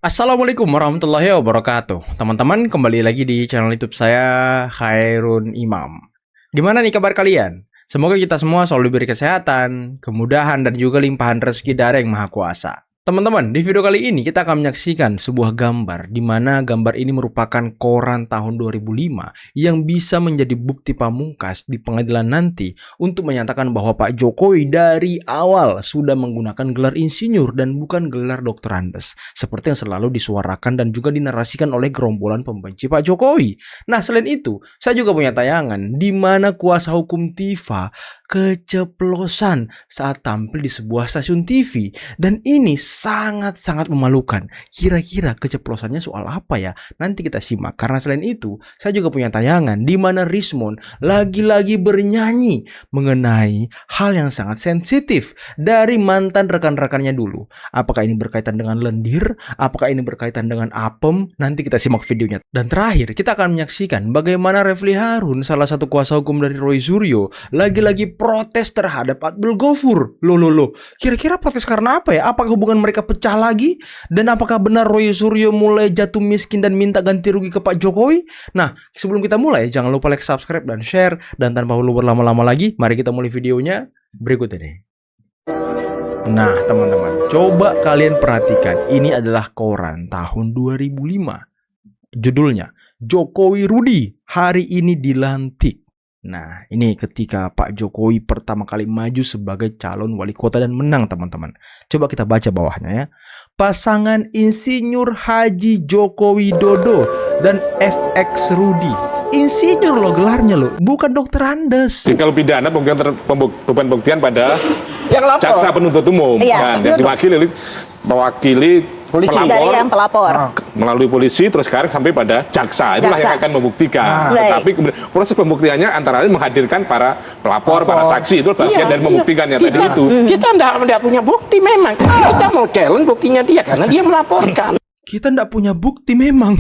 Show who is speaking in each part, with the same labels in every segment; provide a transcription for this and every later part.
Speaker 1: Assalamualaikum warahmatullahi wabarakatuh. Teman-teman, kembali lagi di channel YouTube saya, Khairun Imam. Gimana nih kabar kalian? Semoga kita semua selalu diberi kesehatan, kemudahan, dan juga limpahan rezeki dari Yang Maha Kuasa. Teman-teman, di video kali ini kita akan menyaksikan sebuah gambar di mana gambar ini merupakan koran tahun 2005 yang bisa menjadi bukti pamungkas di pengadilan nanti untuk menyatakan bahwa Pak Jokowi dari awal sudah menggunakan gelar insinyur dan bukan gelar doktor Andes, seperti yang selalu disuarakan dan juga dinarasikan oleh gerombolan pembenci Pak Jokowi. Nah, selain itu, saya juga punya tayangan di mana kuasa hukum Tifa keceplosan saat tampil di sebuah stasiun TV, dan ini sangat-sangat memalukan. Kira-kira keceplosannya soal apa ya? Nanti kita simak. Karena selain itu, saya juga punya tayangan di mana Rismon lagi-lagi bernyanyi mengenai hal yang sangat sensitif dari mantan rekan-rekannya dulu. Apakah ini berkaitan dengan lendir? Apakah ini berkaitan dengan apem? Nanti kita simak videonya. Dan terakhir, kita akan menyaksikan bagaimana Refli Harun, salah satu kuasa hukum dari Roy Suryo, lagi-lagi protes terhadap Abdul Gofur. Loh. Kira-kira protes karena apa ya? Apakah hubungan mereka pecah lagi? Dan apakah benar Roy Suryo mulai jatuh miskin dan minta ganti rugi ke Pak Jokowi? Nah, sebelum kita mulai, jangan lupa like, subscribe, dan share. Dan tanpa perlu berlama-lama lagi, mari kita mulai videonya berikut ini. Nah, teman-teman, coba kalian perhatikan. Ini adalah koran tahun 2005. Judulnya, Jokowi Rudi hari ini dilantik. Nah, ini ketika Pak Jokowi pertama kali maju sebagai calon wali kota dan menang, teman-teman. Coba kita baca bawahnya ya. Pasangan Insinyur Haji Joko Widodo dan FX Rudi. Insinyur lo gelarnya lo, bukan dokter Andes.
Speaker 2: Kalau pidana beban pembuktian pada
Speaker 3: yang lapor,
Speaker 2: jaksa penuntut umum,
Speaker 3: iya.
Speaker 2: kan, yang mewakili
Speaker 3: polisi
Speaker 2: pelapor
Speaker 3: dari yang pelapor
Speaker 2: melalui polisi, terus sekarang sampai pada jaksa. Itulah yang akan membuktikan. Tetapi kemudian proses pembuktiannya antara lain menghadirkan para pelapor, para saksi, itu bagian dari membuktikannya tadi itu.
Speaker 3: Kita tidak punya bukti memang. Kita mau challenge buktinya dia karena dia melaporkan.
Speaker 1: Kita tidak punya bukti memang.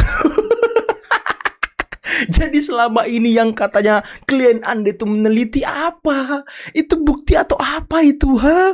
Speaker 1: Jadi selama ini yang katanya klien Anda itu meneliti apa? Itu bukti atau apa itu, ha?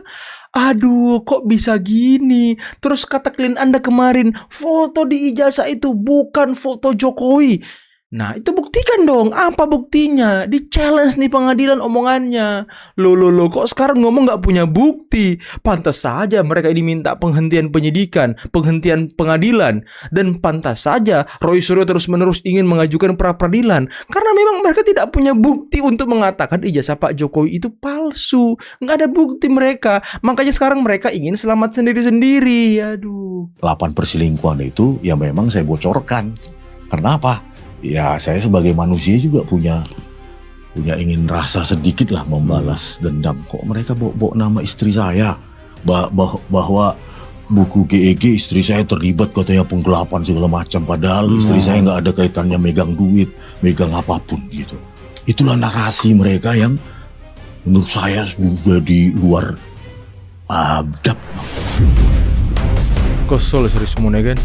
Speaker 1: Aduh, kok bisa gini? Terus kata klien Anda kemarin, foto di ijazah itu bukan foto Jokowi. Nah, itu buktikan dong. Apa buktinya? Di challenge nih pengadilan omongannya. Loh, kok sekarang ngomong nggak punya bukti? Pantas saja mereka ini minta penghentian penyidikan, penghentian pengadilan. Dan pantas saja Roy Suryo terus-menerus ingin mengajukan pra-peradilan. Karena memang mereka tidak punya bukti untuk mengatakan ijazah Pak Jokowi itu palsu. Nggak ada bukti mereka. Makanya sekarang mereka ingin selamat sendiri-sendiri. Aduh.
Speaker 4: 8 perselingkuhan itu ya memang saya bocorkan. Karena apa? Ya saya sebagai manusia juga punya ingin rasa sedikit lah membalas dendam. Kok mereka bawa nama istri saya bahwa buku GEG istri saya terlibat katanya penggelapan segala macam, padahal istri saya nggak ada kaitannya megang duit, megang apapun gitu. Itulah narasi mereka yang menurut saya sudah di luar adab.
Speaker 1: Kesel serius semua kan?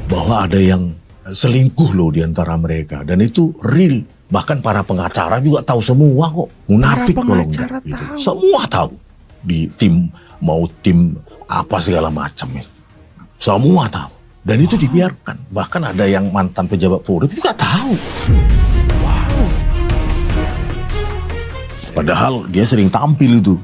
Speaker 4: Bahwa ada yang selingkuh loh di antara mereka, dan itu real. Bahkan para pengacara juga tahu semua kok. Munafik kalau enggak gitu. Semua tahu. Di tim apa segala macam ya. Semua tahu. Dan itu dibiarkan. Bahkan ada yang mantan pejabat Polri juga tahu. Wow. Padahal dia sering tampil itu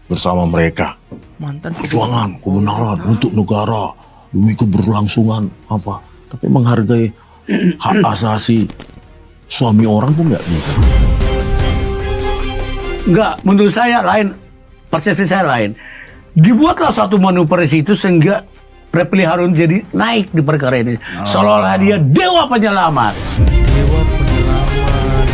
Speaker 4: bersama mereka.
Speaker 1: Mantan
Speaker 4: perjuangan kebenaran untuk negara demi keberlangsungan apa. Tapi menghargai hak asasi suami orang pun nggak bisa.
Speaker 5: Enggak, menurut saya lain, persepsi saya lain. Dibuatlah satu manuver itu sehingga Refli Harun jadi naik di perkara ini. Seolah-olah dia dewa penyelamat.
Speaker 1: Dewa penyelamat.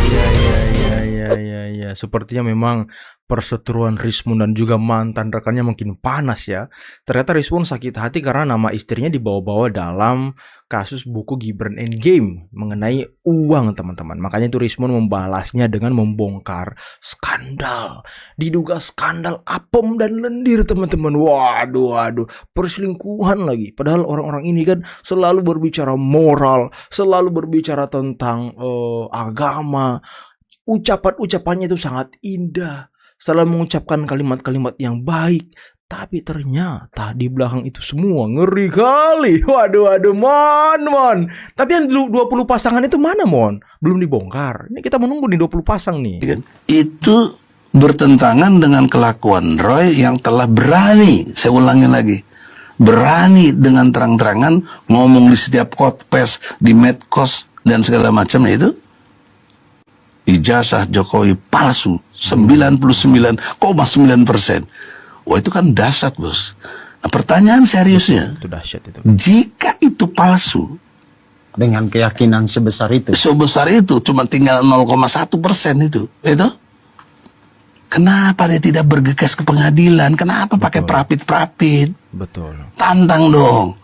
Speaker 1: Ya. Sepertinya memang perseteruan Rismon dan juga mantan rekannya makin panas ya. Ternyata Rismon sakit hati karena nama istrinya dibawa-bawa dalam kasus buku Gibran Endgame mengenai uang, teman-teman. Makanya itu Rismon membalasnya dengan membongkar skandal. Diduga skandal apem dan lendir, teman-teman. Waduh, perselingkuhan lagi. Padahal orang-orang ini kan selalu berbicara moral, selalu berbicara tentang agama. Ucapan-ucapannya itu sangat indah, selalu mengucapkan kalimat-kalimat yang baik. Tapi ternyata di belakang itu semua ngeri kali. Waduh, Mon. Tapi yang 20 pasangan itu mana, Mon? Belum dibongkar. Ini kita menunggu nih 20 pasang nih.
Speaker 6: Itu bertentangan dengan kelakuan Roy yang telah berani, saya ulangi lagi, berani dengan terang-terangan ngomong di setiap podcast, di medsos dan segala macam itu. Ijazah Jokowi palsu 99,9%. Wah, itu kan dahsyat, Bos. Nah, pertanyaan seriusnya,
Speaker 1: Itu dahsyat itu.
Speaker 6: jika itu palsu,
Speaker 3: Dengan keyakinan sebesar itu.
Speaker 6: cuma tinggal 0,1% itu, kenapa dia tidak bergegas ke pengadilan? Kenapa pakai perapit-perapit?
Speaker 1: Betul.
Speaker 6: Tantang dong.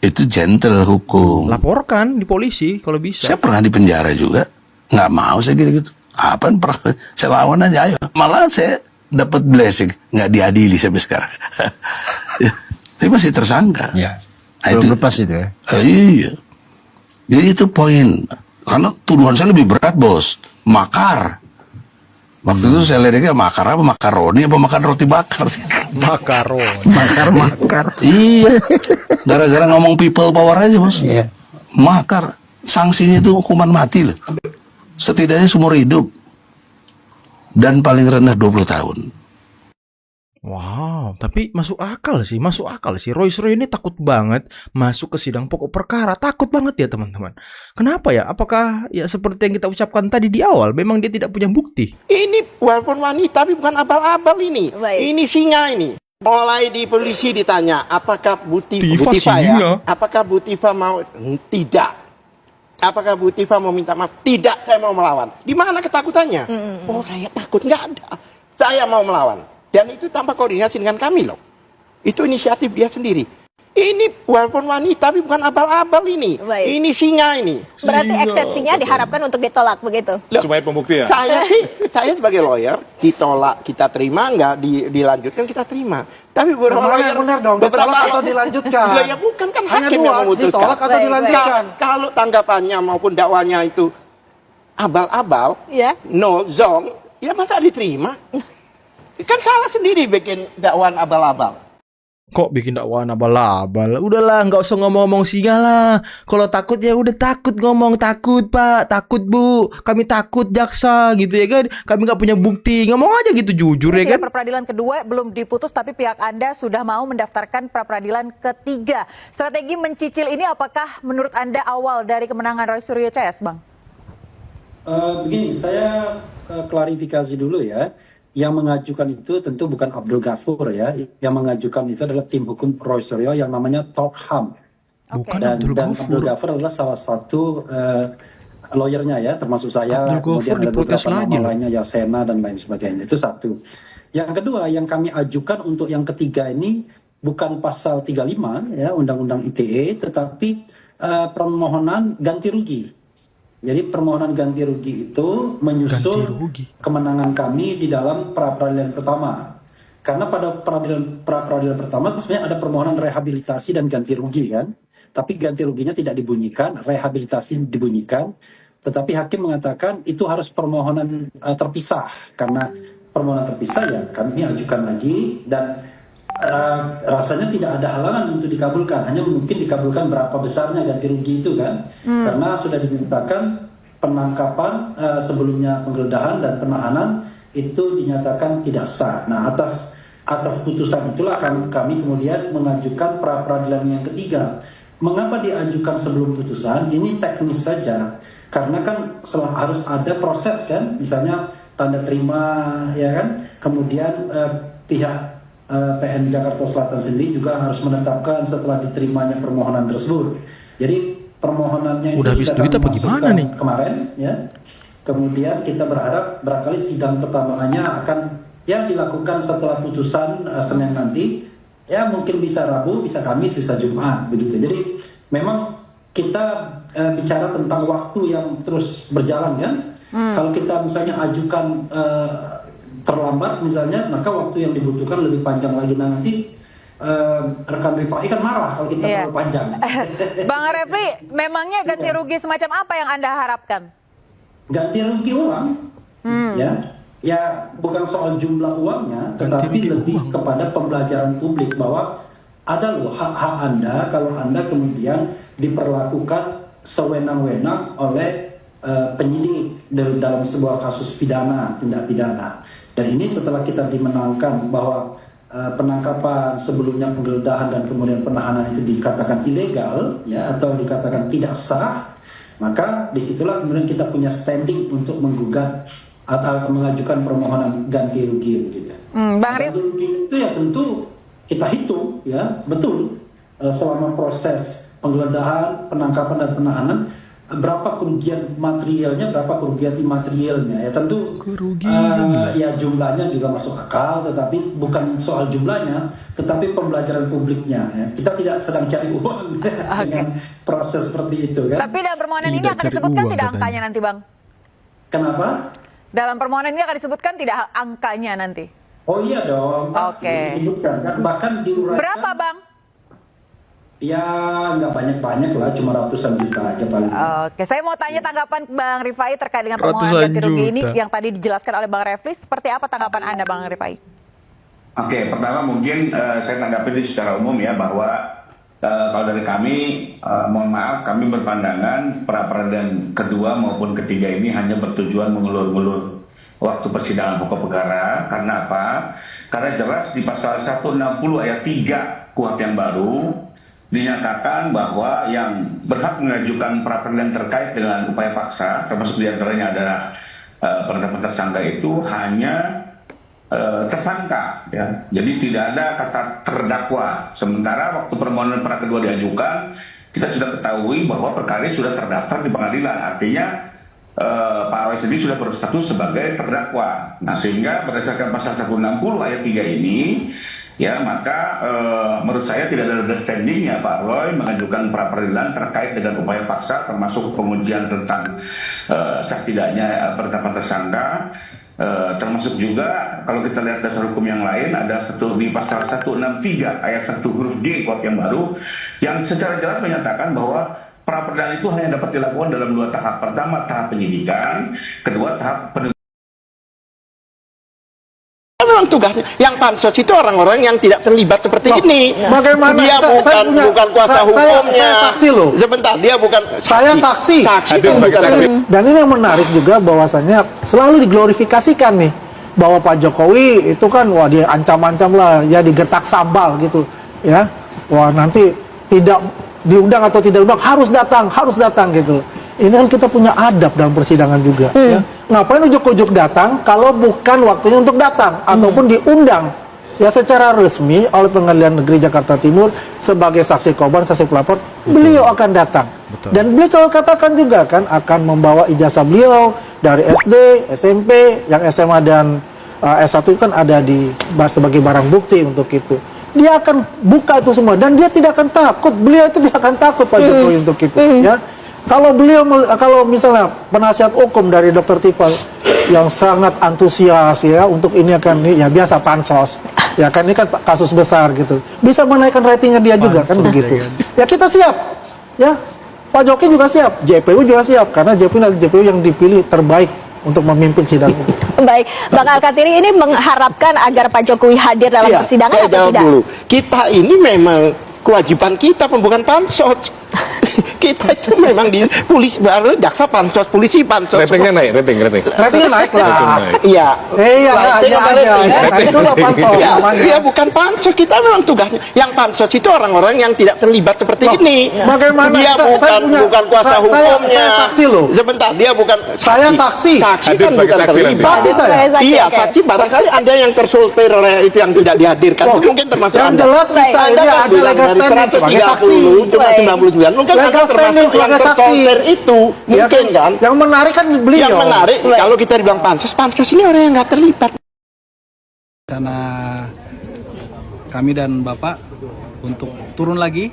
Speaker 6: Itu gentle hukum.
Speaker 1: Laporkan di polisi kalau bisa.
Speaker 6: Saya pernah di penjara juga. Nggak mau saya gitu-gitu. Apaan pernah? Saya lawan aja, ayo. Malah saya dapat blessing. Nggak diadili sampai sekarang. Ya, tapi masih tersangka.
Speaker 3: Ya.
Speaker 6: Nah,
Speaker 3: Belum lepas itu ya.
Speaker 6: Iya. Jadi itu poin. Karena tuduhan saya lebih berat, Bos. Makar. Waktu itu saya liriknya makar apa? Makaroni apa makan roti bakar?
Speaker 1: Makaron.
Speaker 6: Makar. Iya. Gara-gara ngomong people power aja, Bos.
Speaker 3: Iya.
Speaker 6: Makar. Sanksinya itu hukuman mati loh. Setidaknya seumur hidup. Dan paling rendah 20 tahun.
Speaker 1: Wow, tapi masuk akal sih. Roy ini takut banget masuk ke sidang pokok perkara. Takut banget ya, teman-teman. Kenapa ya? Apakah ya seperti yang kita ucapkan tadi di awal, memang dia tidak punya bukti?
Speaker 3: Ini walaupun wanita tapi bukan abal-abal ini.
Speaker 7: Baik.
Speaker 3: Ini singa ini. Mulai di polisi ditanya, apakah Bu
Speaker 1: Tifa
Speaker 3: Tifa
Speaker 1: singa.
Speaker 3: ya? Apakah Bu Tifa mau? Tidak. Apakah Bu Tifa mau minta maaf? Tidak, saya mau melawan. Di mana ketakutannya? Oh, saya takut, nggak ada. Saya mau melawan. Dan itu tanpa koordinasi dengan kami loh. Itu inisiatif dia sendiri. Ini walaupun wanita tapi bukan abal-abal ini.
Speaker 7: Baik.
Speaker 3: Ini singa ini.
Speaker 7: Berarti eksepsinya diharapkan untuk ditolak begitu.
Speaker 2: Supaya pembuktian.
Speaker 3: Saya sebagai lawyer ditolak, kita terima, nggak dilanjutkan kita terima. Tapi beberapa
Speaker 8: Namanya
Speaker 3: lawyer
Speaker 8: benar dong, ditolak atau dilanjutkan.
Speaker 3: Lah, ya bukan kan
Speaker 8: Hanya
Speaker 3: hakim
Speaker 8: dua,
Speaker 3: yang memutuskan.
Speaker 8: ditolak atau
Speaker 7: Baik,
Speaker 8: dilanjutkan.
Speaker 3: Kalau tanggapannya maupun dakwanya itu abal-abal,
Speaker 7: Ya.
Speaker 3: no zong, ya masa diterima? Kan salah sendiri bikin dakwaan abal-abal.
Speaker 1: Kok bikin dakwaan abal-abal? Udahlah, nggak usah ngomong-ngomong singa lah. Kalau takut ya udah takut ngomong. Takut, Pak. Takut, Bu. Kami takut, jaksa gitu ya kan. Kami nggak punya bukti. Ngomong aja gitu jujur ya
Speaker 9: Sidang
Speaker 1: kan.
Speaker 9: pra-peradilan kedua belum diputus, tapi pihak Anda sudah mau mendaftarkan pra-peradilan ketiga. Strategi mencicil ini apakah menurut Anda awal dari kemenangan Roy Suryo CS, Bang?
Speaker 10: Begini, saya klarifikasi dulu ya. Yang mengajukan itu tentu bukan Abdul Ghafur ya. Yang mengajukan itu adalah tim hukum Roy Suryo yang namanya Topham.
Speaker 1: Bukan
Speaker 10: Dan
Speaker 1: Abdul
Speaker 10: Abdul
Speaker 1: Ghafur.
Speaker 10: Ghafur adalah salah satu lawyernya ya, termasuk saya.
Speaker 1: Abdul Ghafur
Speaker 10: Kemudian ada
Speaker 1: diprotes
Speaker 10: beberapa
Speaker 1: lagi
Speaker 10: nama
Speaker 1: loh.
Speaker 10: lainnya, Yasena dan lain sebagainya. Itu satu. Yang kedua, yang kami ajukan untuk yang ketiga ini bukan pasal 35 ya Undang-Undang ITE, tetapi permohonan ganti rugi. Jadi permohonan ganti rugi itu menyusul
Speaker 1: Ganti rugi.
Speaker 10: kemenangan kami di dalam pra-peradilan pertama. Karena pada pra-peradilan pertama sebenarnya ada permohonan rehabilitasi dan ganti rugi kan. Tapi ganti ruginya tidak dibunyikan, rehabilitasi dibunyikan. Tetapi hakim mengatakan itu harus permohonan terpisah. Karena permohonan terpisah ya kami ajukan lagi dan rasanya tidak ada halangan untuk dikabulkan, hanya mungkin dikabulkan berapa besarnya ganti rugi itu kan, karena sudah dimintakan penangkapan sebelumnya penggeledahan dan penahanan itu dinyatakan tidak sah. Nah atas putusan itulah kami kemudian mengajukan pra peradilan yang ketiga. Mengapa diajukan sebelum putusan? Ini teknis saja, karena kan harus ada proses kan, misalnya tanda terima ya kan, kemudian pihak PN Jakarta Selatan sendiri juga harus menetapkan setelah diterimanya permohonan tersebut. Jadi permohonannya
Speaker 1: Udah habis duit apa gimana nih?
Speaker 10: Kemarin ya. Kemudian kita berharap barangkali sidang pertamanya akan ya dilakukan setelah putusan Senin nanti. Ya mungkin bisa Rabu, bisa Kamis, bisa Jumat begitu. Jadi memang kita bicara tentang waktu yang terus berjalan kan. Kalau kita misalnya ajukan terlambat misalnya, maka waktu yang dibutuhkan lebih panjang lagi. Nah nanti rekan Rifai kan marah kalau kita terlalu panjang.
Speaker 9: Bang Refli, memangnya ganti rugi semacam apa yang Anda harapkan?
Speaker 10: Ganti rugi uang, ya. Ya, bukan soal jumlah uangnya, tetapi lebih kepada pembelajaran publik bahwa ada loh hak-hak Anda kalau Anda kemudian diperlakukan sewenang-wenang oleh penyidik dalam sebuah kasus pidana, tindak pidana. Dan ini setelah kita dimenangkan bahwa penangkapan sebelumnya penggeledahan dan kemudian penahanan itu dikatakan ilegal, ya, atau dikatakan tidak sah, maka disitulah kemudian kita punya standing untuk menggugat atau mengajukan permohonan ganti rugi begitu. Ganti rugi itu ya tentu kita hitung ya betul selama proses penggeledahan, penangkapan dan penahanan berapa kerugian materialnya, berapa kerugian imaterialnya. Ya tentu ya jumlahnya juga masuk akal, tetapi bukan soal jumlahnya, tetapi pembelajaran publiknya. Ya. Kita tidak sedang cari uang dengan proses seperti itu kan.
Speaker 9: Tapi dalam permohonan ini akan disebutkan tidak angkanya nanti, Bang?
Speaker 10: Kenapa?
Speaker 9: Dalam permohonan ini akan disebutkan tidak angkanya nanti?
Speaker 10: Oh iya dong, pasti disebutkan kan. Bahkan diuraikan. Berapa,
Speaker 9: Bang?
Speaker 10: Ya nggak banyak-banyak lah, cuma ratusan juta aja paling.
Speaker 9: Oke, saya mau tanya tanggapan Bang Rifai terkait dengan permohonan ganti rugi ini yang tadi dijelaskan oleh Bang Refli. Seperti apa tanggapan Anda, Bang Rifai?
Speaker 11: Oke, pertama mungkin saya tanggapi secara umum ya bahwa kalau dari kami, mohon maaf, kami berpandangan pra-peradilan kedua maupun ketiga ini hanya bertujuan mengulur-ulur waktu persidangan pokok perkara. Karena apa? Karena jelas di pasal 160 ayat 3 KUHP yang baru dinyatakan bahwa yang berhak mengajukan pra-peradilan terkait dengan upaya paksa, termasuk diantaranya adalah penetapan tersangka itu hanya tersangka, ya. Jadi tidak ada kata terdakwa. Sementara waktu permohonan pra kedua diajukan, kita sudah ketahui bahwa perkara ini sudah terdaftar di pengadilan. Artinya Pak Roy sendiri sudah berstatus sebagai terdakwa. Nah, sehingga berdasarkan pasal 160 ayat 3 ini, ya maka menurut saya tidak ada standingnya Pak Roy mengajukan pra peradilan terkait dengan upaya paksa, termasuk pengujian tentang sah tidaknya penetapan tersangka. Termasuk juga kalau kita lihat dasar hukum yang lain ada di pasal 163 ayat 1 huruf D KUHP yang baru yang secara jelas menyatakan bahwa pra peradilan itu hanya dapat dilakukan dalam 2 tahap. Pertama tahap penyidikan, kedua tahap penegakan.
Speaker 3: Memang tugasnya yang pansos itu orang-orang yang tidak terlibat seperti ini.
Speaker 8: Bagaimana
Speaker 3: dia bukan kuasa hukumnya.
Speaker 8: Saya saksi loh.
Speaker 3: Sebentar, dia bukan saksi.
Speaker 8: Saya saksi. Dan ini yang menarik juga bahwasannya selalu diglorifikasikan nih bahwa Pak Jokowi itu kan wah dia ancam-ancam lah, ya digertak sambal gitu, ya. Wah nanti tidak diundang atau tidak diundang harus datang gitu. Ini kan kita punya adab dalam persidangan juga. Ya. Ngapain ujuk-ujuk datang kalau bukan waktunya untuk datang ataupun diundang ya secara resmi oleh Pengadilan Negeri Jakarta Timur sebagai saksi korban, saksi pelapor, beliau akan datang. Dan beliau selalu katakan juga kan akan membawa ijazah beliau dari SD, SMP, yang SMA dan S1 kan ada di sebagai barang bukti untuk itu. Dia akan buka itu semua dan dia tidak akan takut. Beliau itu tidak akan takut Pak Jokowi untuk itu. Ya. Kalau misalnya penasihat hukum dari Dr. Tifa yang sangat antusias ya untuk ini akan ya biasa pansos ya kan ini kan kasus besar gitu bisa menaikkan ratingnya dia juga pansos, kan begitu ya kita siap ya Pak Jokowi juga siap JPU juga siap karena JPU yang dipilih terbaik untuk memimpin sidang itu.
Speaker 7: Baik, Bang Alkatiri ini mengharapkan agar Pak Jokowi hadir dalam persidangan atau tidak?
Speaker 3: Dulu. Kita ini memang kewajiban kita bukan pansos. Kita itu memang di polisi baru jaksa pansos, polisi pansos.
Speaker 2: Ratingnya naik,
Speaker 3: ratingnya naik lah. Iya. Itu lah pansos. Iya bukan pansos, kita memang tugasnya. Yang pansos itu orang-orang yang tidak terlibat seperti ini.
Speaker 8: Bagaimana?
Speaker 3: Dia bukan kuasa hukumnya.
Speaker 8: Saya saksi loh.
Speaker 3: Sebentar, dia bukan.
Speaker 8: Saya saksi.
Speaker 3: Saksi kan bukan terlibat.
Speaker 8: Saksi saya.
Speaker 3: Iya, saksi barangkali Anda yang tersultir oleh itu yang tidak dihadirkan. Itu mungkin termasuk Anda.
Speaker 8: Yang jelas kita ini ada legal standing sebagai saksi.
Speaker 3: Cuma 99. Mungkin Anda termasuk yang tersolter itu. Mungkin kan.
Speaker 8: Yang menarik kan beliau.
Speaker 3: Yang menarik kalau kita dibilang pansos ini orang yang nggak terlibat.
Speaker 12: Karena kami dan Bapak untuk turun lagi.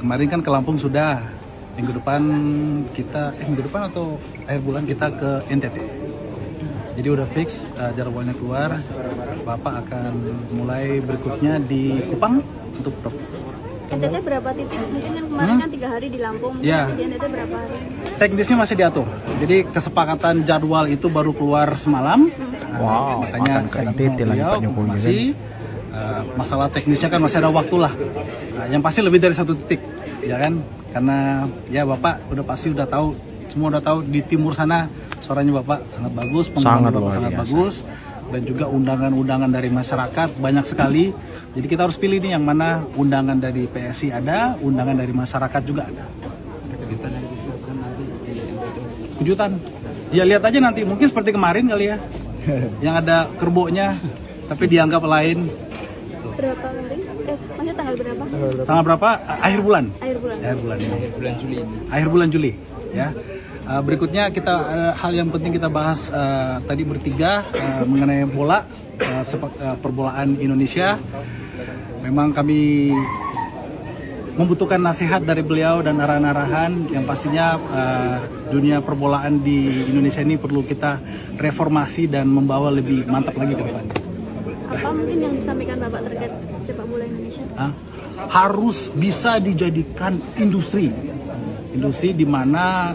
Speaker 12: Kemarin kan ke Lampung sudah. Minggu depan atau akhir bulan kita ke NTT. Jadi udah fix jadwalnya keluar. Bapak akan mulai berikutnya di Kupang untuk
Speaker 13: NTT berapa titik? Mungkin yang kemarin kan 3 hari di Lampung, mungkin
Speaker 12: Ya.
Speaker 13: di NTT berapa hari?
Speaker 12: Teknisnya masih diatur. Jadi kesepakatan jadwal itu baru keluar semalam.
Speaker 1: Wow,
Speaker 12: Makanya
Speaker 1: akan ke NTT lagi Pak Jokowi kan?
Speaker 12: masih masalah teknisnya kan masih ada waktu lah. Nah, yang pasti lebih dari 1 titik, ya kan? Karena ya Bapak udah pasti udah tahu, semua udah tahu di timur sana suaranya Bapak sangat bagus,
Speaker 1: Sangat
Speaker 12: Bapak
Speaker 1: luar
Speaker 12: sangat
Speaker 1: biasa.
Speaker 12: bagus, dan juga undangan-undangan dari masyarakat banyak sekali. Jadi kita harus pilih nih yang mana undangan dari PSI ada, undangan dari masyarakat juga ada. Kejutan. Ya lihat aja nanti, mungkin seperti kemarin kali ya. Yang ada kerbaunya tapi dianggap lain.
Speaker 13: Berapa hari? Maksudnya tanggal berapa?
Speaker 12: Tanggal berapa? Akhir bulan.
Speaker 13: Akhir bulan.
Speaker 12: Akhir bulan. Akhir bulan Juli. Ya. Berikutnya kita hal yang penting kita bahas tadi bertiga mengenai bola, perbolaan Indonesia. Memang kami membutuhkan nasihat dari beliau dan arahan-arahan yang pastinya dunia perbolaan di Indonesia ini perlu kita reformasi dan membawa lebih mantap lagi ke depan.
Speaker 13: Apa mungkin yang disampaikan Bapak terkait sepak bola Indonesia?
Speaker 12: Harus bisa dijadikan industri di mana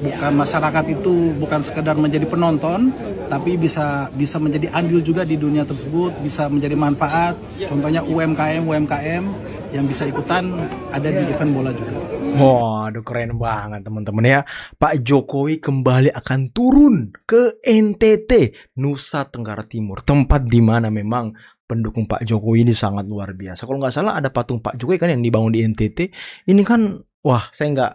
Speaker 12: bukan masyarakat itu bukan sekedar menjadi penonton, tapi bisa menjadi andil juga di dunia tersebut, bisa menjadi manfaat. Contohnya UMKM yang bisa ikutan ada di event bola juga.
Speaker 1: Waduh, keren banget teman-teman ya. Pak Jokowi kembali akan turun ke NTT, Nusa Tenggara Timur, tempat di mana memang pendukung Pak Jokowi ini sangat luar biasa. Kalau nggak salah ada patung Pak Jokowi kan yang dibangun di NTT. Ini kan, wah, saya nggak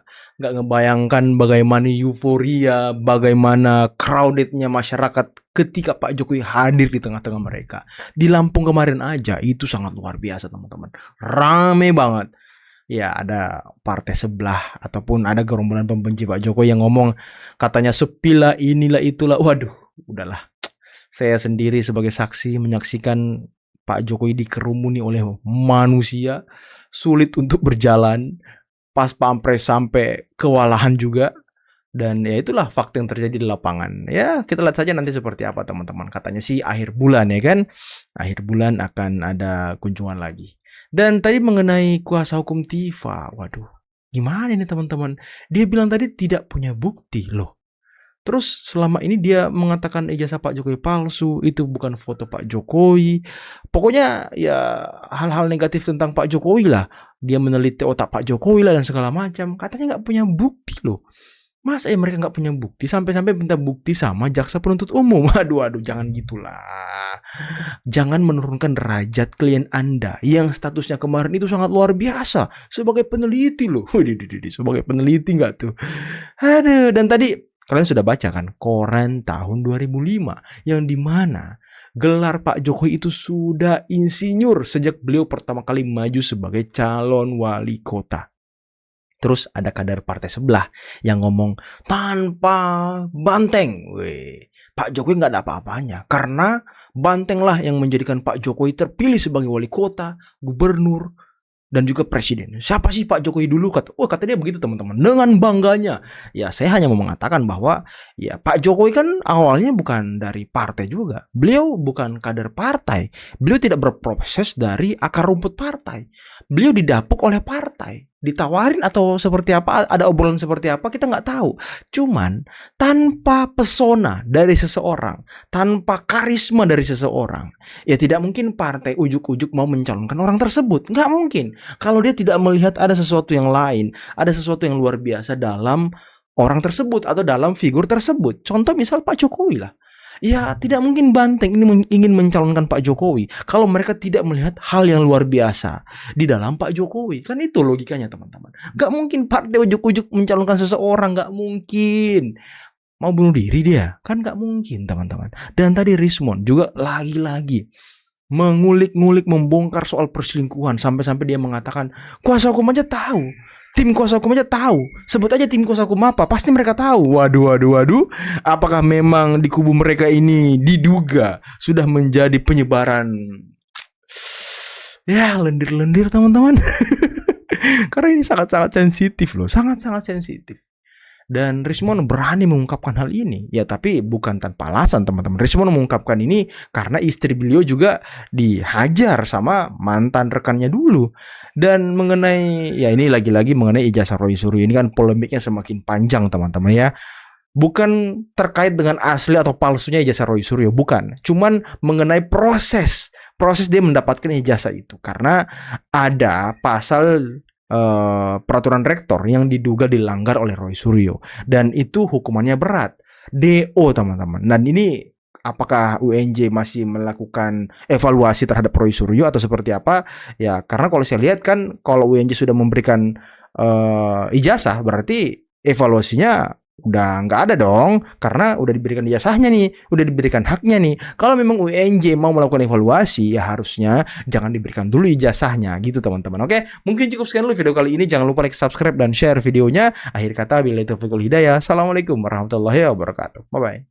Speaker 1: ngebayangkan bagaimana euforia, bagaimana crowdednya masyarakat ketika Pak Jokowi hadir di tengah-tengah mereka. Di Lampung kemarin aja itu sangat luar biasa teman-teman. Rame banget. Ya ada partai sebelah ataupun ada gerombolan pembenci Pak Jokowi yang ngomong katanya sepilah inilah itulah. Waduh, udahlah. Saya sendiri sebagai saksi menyaksikan Pak Jokowi dikerumuni oleh manusia, sulit untuk berjalan, pas pampres sampai kewalahan juga. Dan ya itulah fakta yang terjadi di lapangan. Ya kita lihat saja nanti seperti apa teman-teman. Katanya sih akhir bulan ya kan. Akhir bulan akan ada kunjungan lagi. Dan tadi mengenai kuasa hukum Tifa. Waduh, gimana ini teman-teman. Dia bilang tadi tidak punya bukti loh. Terus selama ini dia mengatakan ijazah Pak Jokowi palsu, itu bukan foto Pak Jokowi. Pokoknya ya hal-hal negatif tentang Pak Jokowi lah. Dia meneliti otak Pak Jokowi lah dan segala macam. Katanya nggak punya bukti loh. Masa ya mereka nggak punya bukti? Sampai-sampai minta bukti sama jaksa penuntut umum. Aduh, jangan gitulah. Jangan menurunkan derajat klien Anda yang statusnya kemarin itu sangat luar biasa. Sebagai peneliti loh. Sebagai peneliti nggak tuh? Aduh, dan tadi kalian sudah baca kan koran tahun 2005 yang dimana gelar Pak Jokowi itu sudah insinyur sejak beliau pertama kali maju sebagai calon wali kota. Terus ada kader partai sebelah yang ngomong tanpa banteng. Weh, Pak Jokowi nggak ada apa-apanya karena bantenglah yang menjadikan Pak Jokowi terpilih sebagai wali kota, gubernur, dan juga presiden. Siapa sih Pak Jokowi dulu? Kata dia begitu teman-teman. Dengan bangganya. Ya saya hanya mau mengatakan bahwa ya Pak Jokowi kan awalnya bukan dari partai juga. Beliau bukan kader partai. Beliau tidak berproses dari akar rumput partai. Beliau didapuk oleh partai. Ditawarin atau seperti apa, ada obrolan seperti apa, kita nggak tahu. Cuman tanpa pesona dari seseorang, tanpa karisma dari seseorang, ya tidak mungkin partai ujuk-ujuk mau mencalonkan orang tersebut. Nggak mungkin. Kalau dia tidak melihat ada sesuatu yang lain, ada sesuatu yang luar biasa dalam orang tersebut atau dalam figur tersebut. Contoh misal Pak Jokowi lah. Ya tidak mungkin banteng ini ingin mencalonkan Pak Jokowi kalau mereka tidak melihat hal yang luar biasa di dalam Pak Jokowi. Kan itu logikanya teman-teman. Gak mungkin partai ujuk-ujuk mencalonkan seseorang. Gak mungkin. Mau bunuh diri dia? Kan gak mungkin teman-teman. Dan tadi Rismond juga lagi-lagi mengulik-ngulik, membongkar soal perselingkuhan. Sampai-sampai dia mengatakan kuasa hukum aja tahu. Tim kuasa hukum aja tahu. Sebut aja tim kuasa hukum apa, pasti mereka tahu. Waduh. Apakah memang di kubu mereka ini diduga sudah menjadi penyebaran ya lendir-lendir teman-teman. Karena ini sangat-sangat sensitif loh. Sangat-sangat sensitif. Dan Rismon berani mengungkapkan hal ini. Ya tapi bukan tanpa alasan teman-teman. Rismon mengungkapkan ini karena istri beliau juga dihajar sama mantan rekannya dulu. Dan mengenai, ya ini lagi-lagi mengenai ijazah Roy Suryo ini kan polemiknya semakin panjang teman-teman ya. Bukan terkait dengan asli atau palsunya ijazah Roy Suryo, bukan. Cuman mengenai proses dia mendapatkan ijazah itu. Karena ada pasal peraturan rektor yang diduga dilanggar oleh Roy Suryo, dan itu hukumannya berat, DO teman-teman. Dan ini apakah UNJ masih melakukan evaluasi terhadap Roy Suryo atau seperti apa ya? Karena kalau saya lihat kan kalau UNJ sudah memberikan ijazah berarti evaluasinya udah nggak ada dong, karena udah diberikan ijazahnya nih, udah diberikan haknya nih. Kalau memang UNJ mau melakukan evaluasi, ya harusnya jangan diberikan dulu ijazahnya gitu teman-teman. Oke, mungkin cukup sekian dulu video kali ini. Jangan lupa like, subscribe, dan share videonya. Akhir kata, billahi taufiq wal hidayah. Assalamualaikum warahmatullahi wabarakatuh. Bye-bye.